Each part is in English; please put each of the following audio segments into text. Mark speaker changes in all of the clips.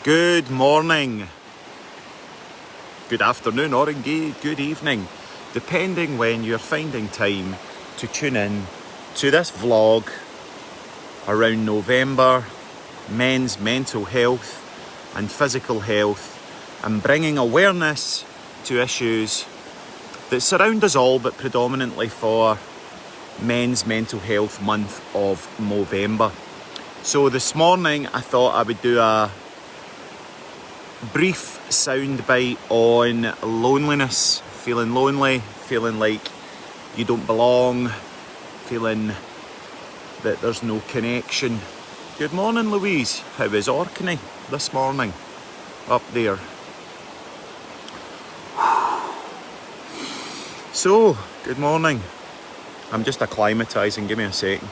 Speaker 1: Good morning, good afternoon, or indeed good evening, depending when you're finding time to tune in to this vlog around November, men's mental health and physical health, and bringing awareness to issues that surround us all, but predominantly for Men's Mental Health Month of Movember. So this morning I thought I would do a brief soundbite on loneliness. Feeling lonely, feeling like you don't belong, feeling that there's no connection. Good morning, Louise. How is Orkney this morning up there? So, good morning. I'm just acclimatising, give me a second.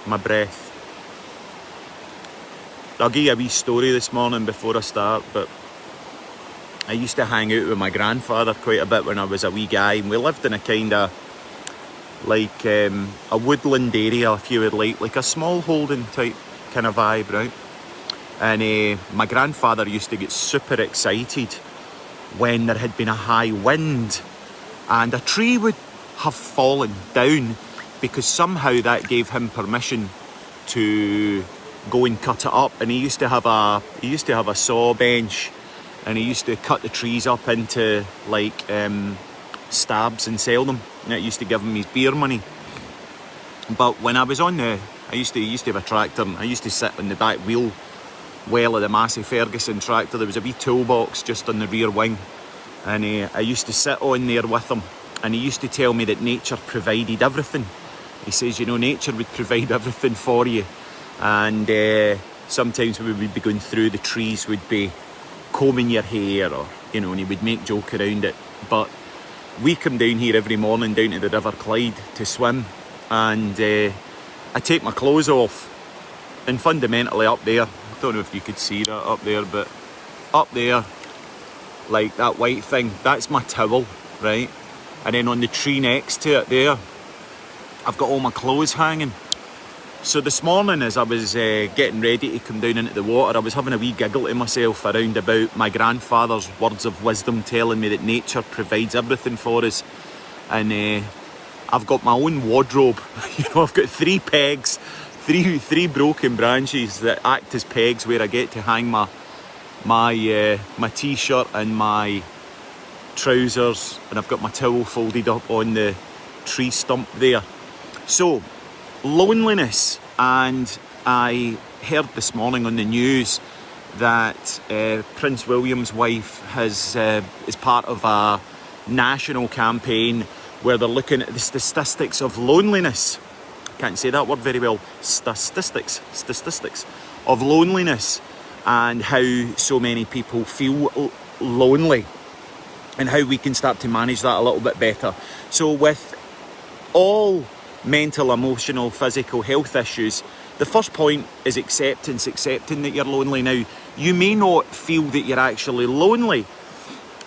Speaker 1: My breath. I'll give you a wee story this morning before I start, but I used to hang out with my grandfather quite a bit when I was a wee guy, and we lived in a kind of like a woodland area, if you would like a small holding type kind of vibe, right? And my grandfather used to get super excited when there had been a high wind and a tree would have fallen down, because somehow that gave him permission to go and cut it up. And he used to have a saw bench, and he used to cut the trees up into like stabs and sell them, and it used to give him his beer money. But when I was on I used to have a tractor, and I used to sit on the back wheel well of the Massey Ferguson tractor. There was a wee toolbox just on the rear wing, and I used to sit on there with him, and he used to tell me that nature provided everything. He says, you know, nature would provide everything for you. And sometimes we would be going through, the trees would be combing your hair, or, you know, and he would make joke around it. But we come down here every morning down to the River Clyde to swim, and I take my clothes off, and fundamentally up there, I don't know if you could see that up there, but up there, like that white thing, that's my towel, right? And then on the tree next to it there, I've got all my clothes hanging. So this morning, as I was getting ready to come down into the water, I was having a wee giggle to myself around about my grandfather's words of wisdom, telling me that nature provides everything for us. And I've got my own wardrobe. You know, I've got three pegs, three broken branches that act as pegs where I get to hang my t-shirt and my trousers, and I've got my towel folded up on the tree stump there. So, loneliness. And I heard this morning on the news that Prince William's wife is part of a national campaign where they're looking at the statistics of loneliness. Can't say that word very well. Statistics of loneliness, and how so many people feel lonely, and how we can start to manage that a little bit better. So with all mental, emotional, physical health issues, the first point is acceptance, accepting that you're lonely. Now, you may not feel that you're actually lonely,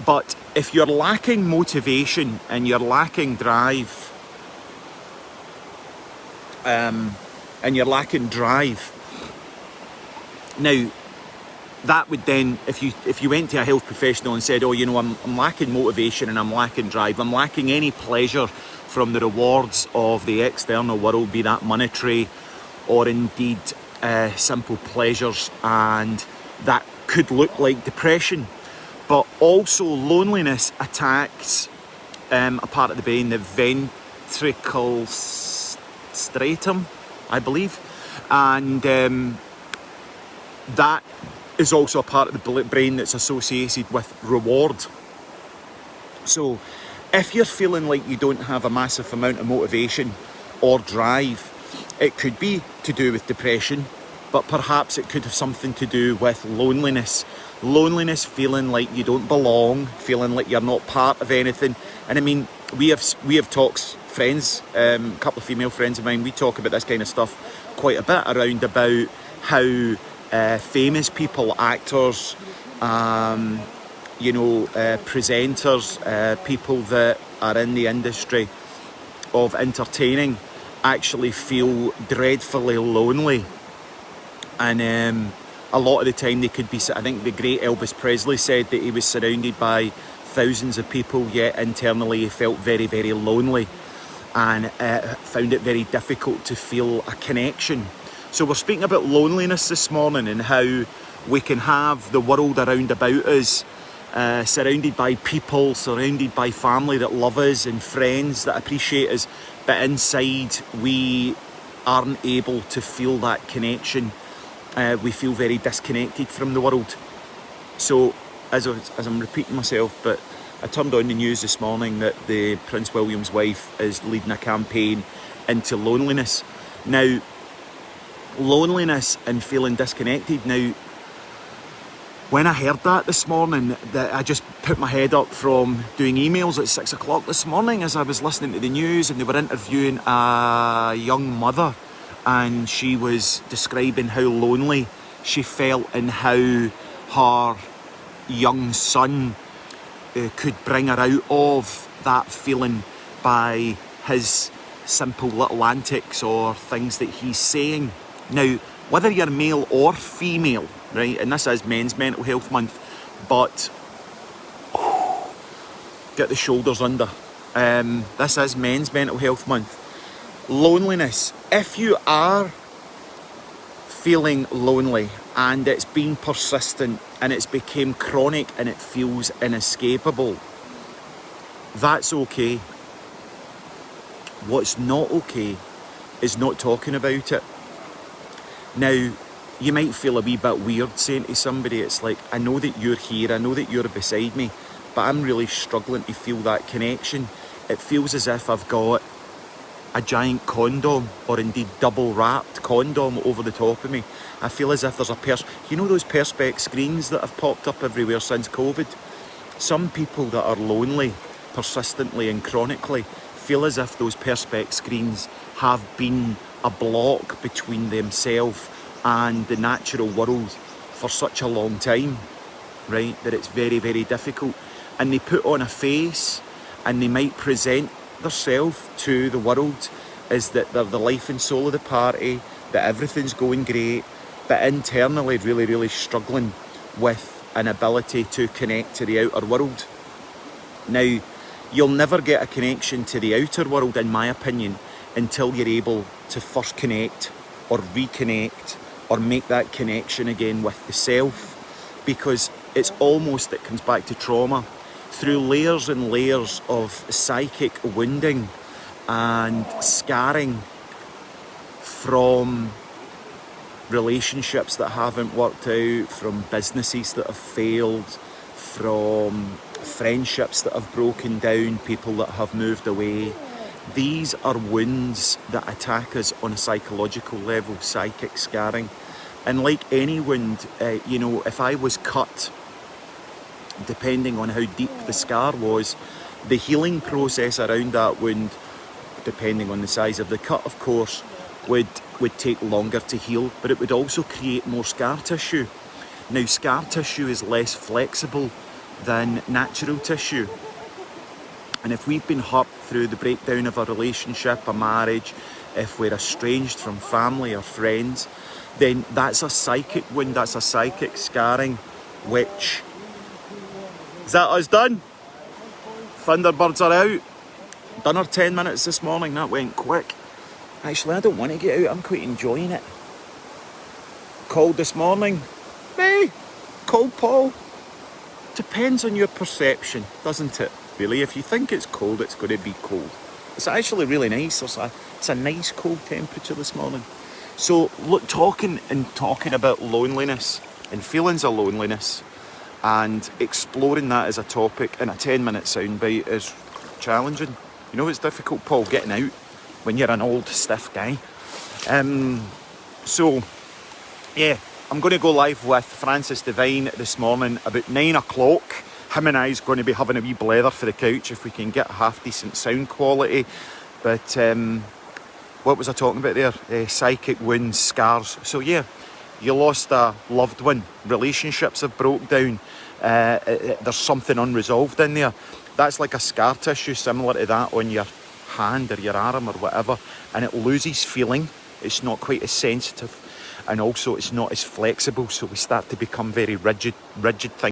Speaker 1: but if you're lacking motivation and you're lacking drive, now that would then, if you went to a health professional and said, oh, you know, I'm lacking motivation and I'm lacking drive, I'm lacking any pleasure from the rewards of the external world, be that monetary or indeed simple pleasures, and that could look like depression. But also loneliness attacks a part of the brain, the ventricle stratum, I believe, and that is also a part of the brain that's associated with reward. So if you're feeling like you don't have a massive amount of motivation or drive, it could be to do with depression, but perhaps it could have something to do with loneliness. Loneliness, feeling like you don't belong, feeling like you're not part of anything. And I mean, we have talks, friends, a couple of female friends of mine, we talk about this kind of stuff quite a bit around about how famous people, actors, presenters, people that are in the industry of entertaining actually feel dreadfully lonely And a lot of the time they could be, I think the great Elvis Presley said that he was surrounded by thousands of people, yet internally he felt very, very lonely and found it very difficult to feel a connection. So we're speaking about loneliness this morning and how we can have the world around about us, surrounded by people, surrounded by family that love us and friends that appreciate us, but inside we aren't able to feel that connection. We feel very disconnected from the world. So as I'm repeating myself, but I turned on the news this morning that the Prince William's wife is leading a campaign into loneliness. Now, loneliness and feeling disconnected. Now, when I heard that this morning, that I just put my head up from doing emails at 6 o'clock this morning as I was listening to the news, and they were interviewing a young mother, and she was describing how lonely she felt and how her young son could bring her out of that feeling by his simple little antics or things that he's saying. Now, whether you're male or female, right, and this is Men's Mental Health Month, but get the shoulders under. This is Men's Mental Health Month. Loneliness. If you are feeling lonely and it's been persistent and it's become chronic and it feels inescapable, that's okay. What's not okay is not talking about it. Now, you might feel a wee bit weird saying to somebody, it's like, I know that you're here, I know that you're beside me, but I'm really struggling to feel that connection. It feels as if I've got a giant condom, or indeed double wrapped condom over the top of me. I feel as if there's a you know those perspex screens that have popped up everywhere since COVID? Some people that are lonely persistently and chronically feel as if those perspex screens have been a block between themselves and the natural world for such a long time, right, that it's very, very difficult. And they put on a face and they might present themselves to the world as that they're the life and soul of the party, that everything's going great, but internally really, really struggling with an ability to connect to the outer world. Now, you'll never get a connection to the outer world, in my opinion, until you're able to first connect or reconnect or make that connection again with the self, because it's almost, it comes back to trauma. Through layers and layers of psychic wounding and scarring from relationships that haven't worked out, from businesses that have failed, from friendships that have broken down, people that have moved away. These are wounds that attack us on a psychological level, psychic scarring. And like any wound, if I was cut, depending on how deep the scar was, the healing process around that wound, depending on the size of the cut, of course, would take longer to heal, but it would also create more scar tissue. Now, scar tissue is less flexible than natural tissue. And if we've been hurt through the breakdown of a relationship, a marriage, if we're estranged from family or friends, then that's a psychic wound, that's a psychic scarring, which... Is that us done? Thunderbirds are out. Done our 10 minutes this morning, that went quick. Actually, I don't want to get out, I'm quite enjoying it. Cold this morning. Hey, cold, Paul. Depends on your perception, doesn't it? Really, if you think it's cold, it's going to be cold. It's actually really nice. It's a nice cold temperature this morning. So, look, talking about loneliness and feelings of loneliness and exploring that as a topic in a 10-minute soundbite is challenging. You know, it's difficult, Paul, getting out when you're an old, stiff guy. So, yeah, I'm going to go live with Francis Devine this morning about 9 o'clock. Him and I's going to be having a wee blether for the couch if we can get a half-decent sound quality. But what was I talking about there? Psychic wounds, scars. So yeah, you lost a loved one. Relationships have broke down. There's something unresolved in there. That's like a scar tissue similar to that on your hand or your arm or whatever. And it loses feeling. It's not quite as sensitive. and also it's not as flexible, so we start to become very rigid things.